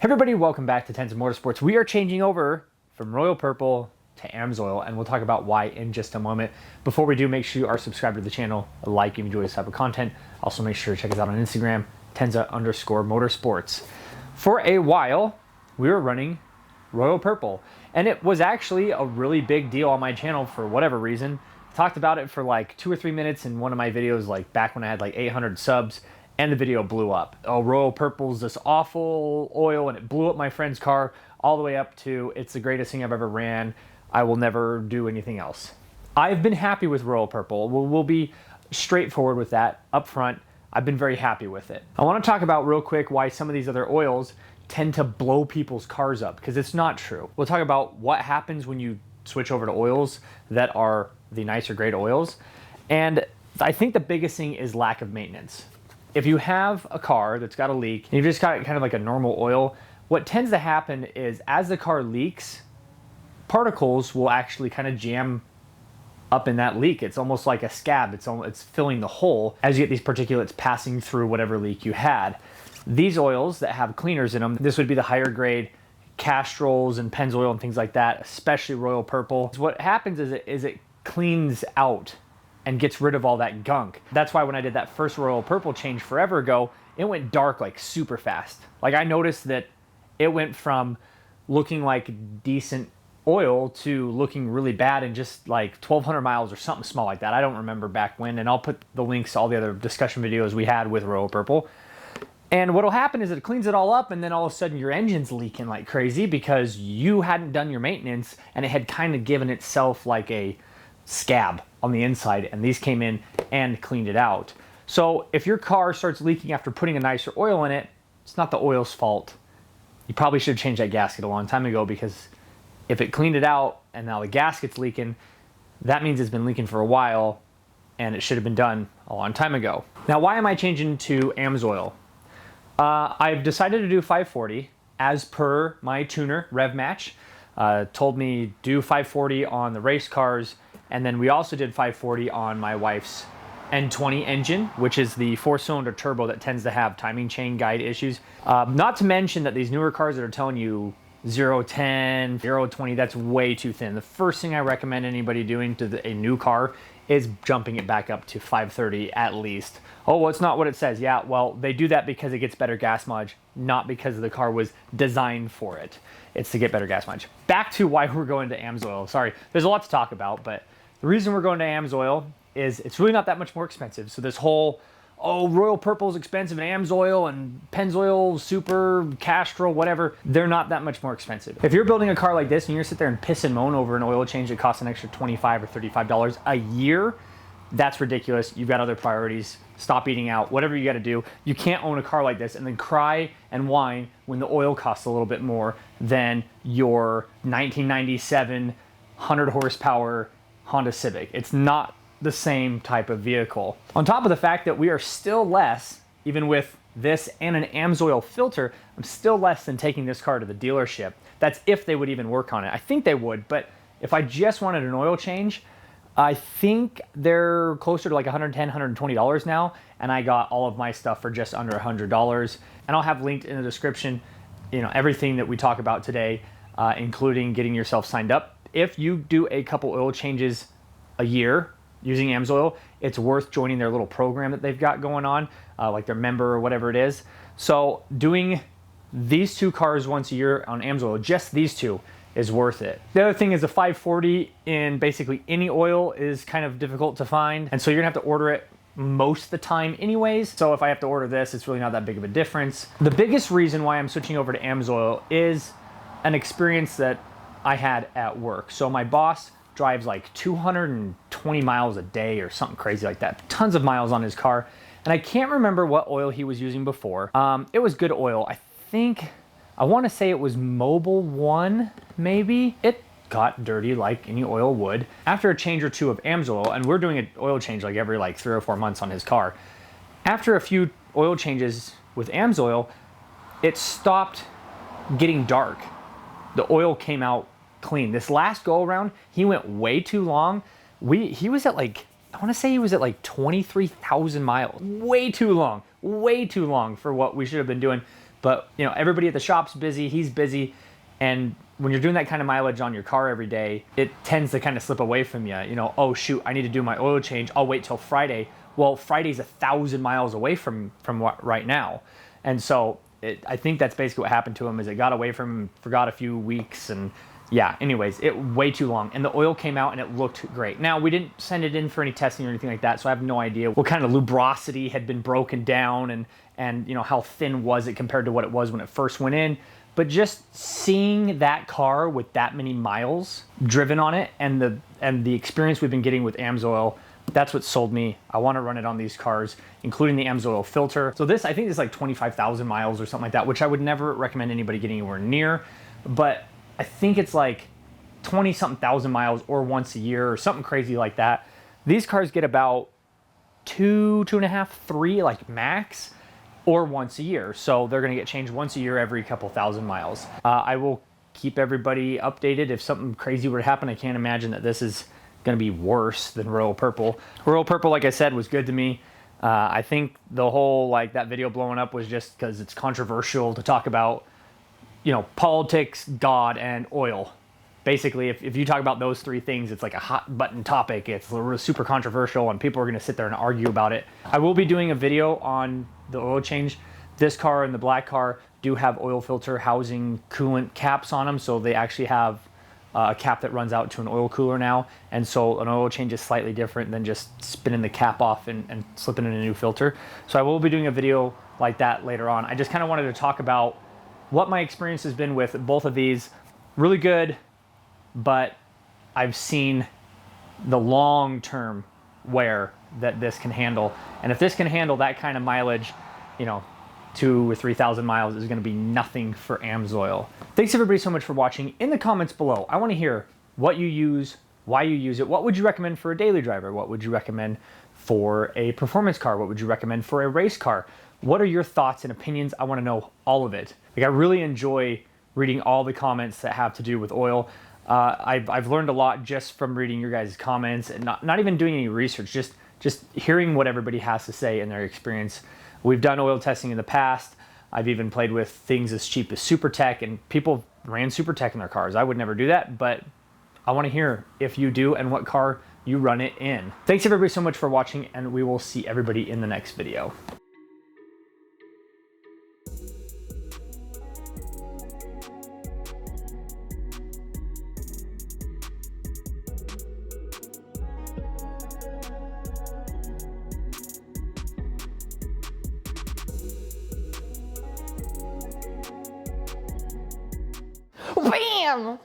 Hey everybody, welcome back to Tenza Motorsports. We are changing over from Royal Purple to Amsoil, and we'll talk about why in just a moment. Before we do, make sure you are subscribed to the channel, like if you enjoy this type of content. Also make sure to check us out on Instagram, Tenza_Motorsports. For a while, we were running Royal Purple, and it was actually a really big deal on my channel for whatever reason. I talked about it for like 2 or 3 minutes in one of my videos, like back when I had like 800 subs. And the video blew up. Oh, Royal Purple's this awful oil, and it blew up my friend's car all the way up to, it's the greatest thing I've ever ran. I will never do anything else. I've been happy with Royal Purple. We'll be straightforward with that up front. I've been very happy with it. I want to talk about real quick why some of these other oils tend to blow people's cars up, because it's not true. We'll talk about what happens when you switch over to oils that are the nicer grade oils. And I think the biggest thing is lack of maintenance. If you have a car that's got a leak, and you've just got kind of like a normal oil, what tends to happen is as the car leaks, particles will actually kind of jam up in that leak. It's almost like a scab. It's filling the hole as you get these particulates passing through whatever leak you had. These oils that have cleaners in them, this would be the higher grade Castrol's and Pennzoil and things like that, especially Royal Purple. So what happens is it cleans out and gets rid of all that gunk. That's why when I did that first Royal Purple change forever ago, it went dark like super fast. Like I noticed that it went from looking like decent oil to looking really bad in just like 1,200 miles or something small like that. I don't remember back when, and I'll put the links to all the other discussion videos we had with Royal Purple. And what'll happen is it cleans it all up, and then all of a sudden your engine's leaking like crazy because you hadn't done your maintenance, and it had kind of given itself like a scab on the inside, and these came in and cleaned it out. So if your car starts leaking after putting a nicer oil in it, it's not the oil's fault. You probably should have changed that gasket a long time ago, because if it cleaned it out and now the gasket's leaking, that means it's been leaking for a while and it should have been done a long time ago. Now, why am I changing to Amsoil? I've decided to do 540 as per my tuner Rev Match. Told me do 540 on the race cars. And then we also did 540 on my wife's N20 engine, which is the 4-cylinder turbo that tends to have timing chain guide issues. Not to mention that these newer cars that are telling you 0-10, 0-20, that's way too thin. The first thing I recommend anybody doing to a new car is jumping it back up to 530 at least. Oh, well, it's not what it says. Yeah, well, they do that because it gets better gas mileage, not because the car was designed for it. It's to get better gas mileage. Back to why we're going to Amsoil. Sorry, there's a lot to talk about, but the reason we're going to Amsoil is it's really not that much more expensive. So this whole, oh, Royal Purple is expensive and Amsoil and Pennzoil, Super, Castrol, whatever, they're not that much more expensive. If you're building a car like this and you're sit there and piss and moan over an oil change that costs an extra $25 or $35 a year, that's ridiculous. You've got other priorities. Stop eating out, whatever you got to do. You can't own a car like this and then cry and whine when the oil costs a little bit more than your 1997 100 horsepower Honda Civic. It's not the same type of vehicle. On top of the fact that we are still less, even with this and an Amsoil filter, I'm still less than taking this car to the dealership. That's if they would even work on it. I think they would, but if I just wanted an oil change, I think they're closer to like $110, $120 now, and I got all of my stuff for just under $100. And I'll have linked in the description, everything that we talk about today, including getting yourself signed up. If you do a couple oil changes a year using Amsoil, it's worth joining their little program that they've got going on, like their member or whatever it is. So doing these two cars once a year on Amsoil, just these two, is worth it. The other thing is the 540 in basically any oil is kind of difficult to find, and so you're gonna have to order it most of the time anyways. So if I have to order this, it's really not that big of a difference. The biggest reason why I'm switching over to Amsoil is an experience that I had at work. So my boss drives like 220 miles a day or something crazy like that. Tons of miles on his car. And I can't remember what oil he was using before. It was good oil. I want to say it was Mobil 1, maybe. It got dirty like any oil would. After a change or two of Amsoil, and we're doing an oil change like every 3 or 4 months on his car. After a few oil changes with Amsoil, it stopped getting dark. The oil came out clean. This last go around, he went way too long. He was at I want to say he was at 23,000 miles. Way too long for what we should have been doing. But, you know, everybody at the shop's busy, he's busy, and when you're doing that kind of mileage on your car every day, it tends to kind of slip away from you. You know, oh shoot, I need to do my oil change. I'll wait till Friday. Well, Friday's 1,000 miles away from what right now. And so I think that's basically what happened to him, is it got away from him, forgot a few weeks, and yeah, anyways, it way too long. And the oil came out and it looked great. Now, we didn't send it in for any testing or anything like that, so I have no idea what kind of lubrosity had been broken down and you know, how thin was it compared to what it was when it first went in. But just seeing that car with that many miles driven on it, and the experience we've been getting with Amsoil, that's what sold me. I want to run it on these cars, including the Amsoil filter. So this, I think, is like 25,000 miles or something like that, which I would never recommend anybody getting anywhere near. But I think it's like 20-something thousand miles or once a year or something crazy like that. These cars get about 2.5, 3 like max, or once a year. So they're gonna get changed once a year every couple thousand miles. I will keep everybody updated if something crazy were to happen. I can't imagine that this is gonna be worse than Royal Purple. Royal Purple, like I said, was good to me. I think the whole, like, that video blowing up was just because it's controversial to talk about, you know, politics, God, and oil. Basically, if you talk about those three things, it's like a hot button topic. It's super controversial, and people are going to sit there and argue about it. I will be doing a video on the oil change. This car and the black car do have oil filter housing coolant caps on them, so they actually have a cap that runs out to an oil cooler now. And so an oil change is slightly different than just spinning the cap off and slipping in a new filter. So I will be doing a video like that later on. I just kind of wanted to talk about what my experience has been with both of these. Really good, but I've seen the long-term wear that this can handle. And if this can handle that kind of mileage, you know, 2,000 or 3,000 miles is going to be nothing for Amsoil. Thanks everybody so much for watching. In the comments below, I want to hear what you use, why you use it. What would you recommend for a daily driver? What would you recommend for a performance car? What would you recommend for a race car? What are your thoughts and opinions? I want to know all of it. Like, I really enjoy reading all the comments that have to do with oil. I've learned a lot just from reading your guys' comments, and not even doing any research, just hearing what everybody has to say in their experience. We've done oil testing in the past. I've even played with things as cheap as SuperTech, and people ran SuperTech in their cars. I would never do that, but I want to hear if you do and what car you run it in. Thanks everybody so much for watching, and we will see everybody in the next video. Bam!